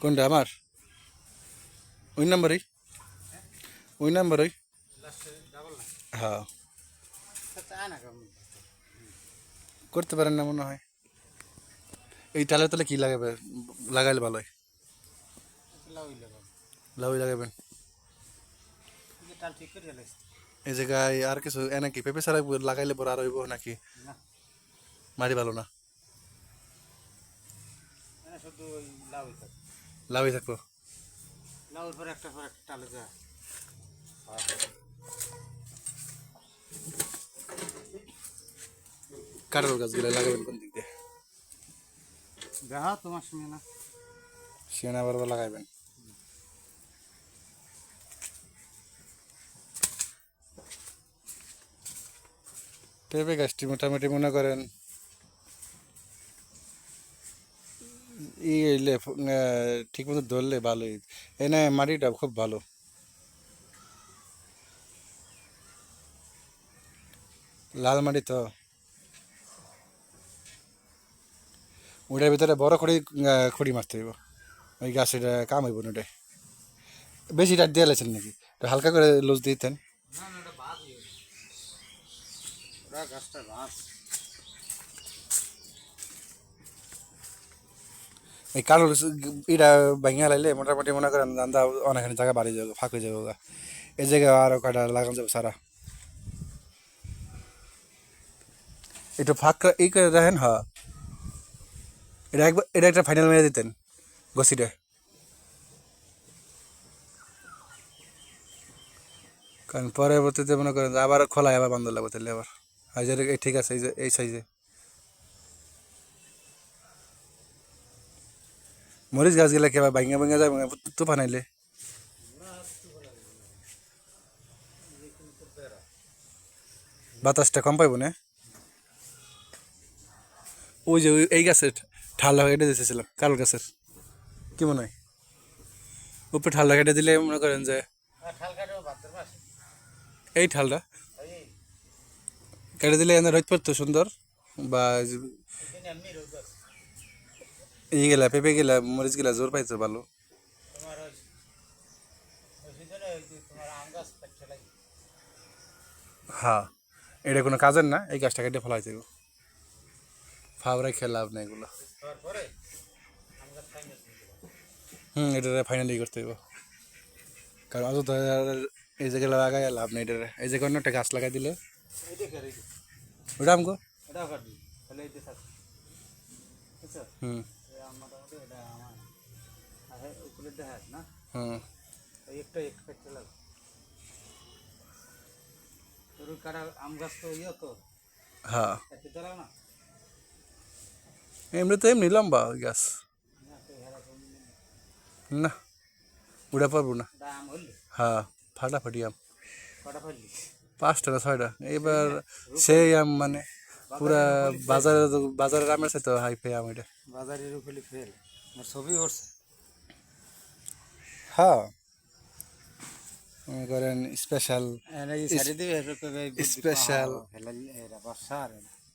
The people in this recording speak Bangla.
কোনটা আমার ওই নাম্বারই ওই নাম্বারই হ্যাঁ করতে পারেন না মনে হয়। এই তালে তাহলে কি লাগাবে লাগাইলে ভালো হয়? লাউই লাগাবেন। এই জায়গায় আর কিছু এনে কি পেঁপে ছাড়া লাগাইলে পরে আর হইব নাকি? মাটি ভালো না, লাউই থাকবো। কাঁঠাল গাছগুলো লাগাবেন কোন দিক দিয়ে? তোমার সিয়ানা আবার লাগাইবেন। পেঁপে গাছটি মোটামুটি মনে করেন ই এলে ঠিক মতো ধরলে ভালোই। এনে মাটিটা খুব ভালো, লাল মাটি তো। ওটার ভিতরে বড় খড়ি খড়ি মারতে হইব, ওই গাছের কাম হইব না ওটাই। বেশি রাত দিয়ে লাইছেন নাকি? একটু হালকা করে লুজ দিতেন। এই কালো এটা ভাঙিয়া লাইলে মোটামুটি মনে করেন দান্দা অনেকখানি জায়গা বাড়ি যাবো, ফাঁক হয়ে যাবো গা। এই জায়গায় আরো কয়টা লাগানো যাবে সারা। একটু ফাঁক এই করে দেখেন। হ্যাঁ, এটা একবার এটা একটা ফাইনাল মেরে দিতেন গছিটা। কারণ পরবর্তীতে মনে করেন আবার খোলায় আবার বন্ধ লাগবে তাহলে আবার। আর যে ঠিক আছে এই যে এই সাইজে মরিচ গাছগুলা কেবা ভাঙা ভাঙা যায় তুফান আইলে। বাতাসটা কম পাইব না। ওই যে এই গাছের ঠাল্লা কেটে দিতেছিলাম কাল গাছের, কি মনে হয়? উপরে ঠাল্লা কেটে দিলে মনে করেন যে এই ঠালটা কেটে দিলে এনে রোদ পড়তো সুন্দর। বা এই গেলা পেঁপে গেলা মরিচ গেলা জোর পাইতো ভালো। হ্যাঁ, এটা কোনো কাজের না, এই গাছটা কেটে ফেলাই দেব। ফাবরাই খেয়ে লাভ নেই এগুলো। এটা ফাইনালি করতে হইব, কারণ অত এই জায়গায় লাগাই লাভ নেই। এটা এই জায়গায় অন্য একটা গাছ লাগাই দিলে ওটা আমগো। হুম হুম হ্যাঁ, এমনি তো এমনি লম্বা ওই গাছ না, উড়া পারবো না। হ্যাঁ, ফাটাফাটি আম 5টা না 6টা এবার। সেই আম মানে পুরা বাজারে বাজারের আমের সাথে হাই ফাই আম এটা। বাজারের উপরে ফেল ছবি উঠছে। হ্যাঁ, মনে করেন স্পেশাল স্পেশাল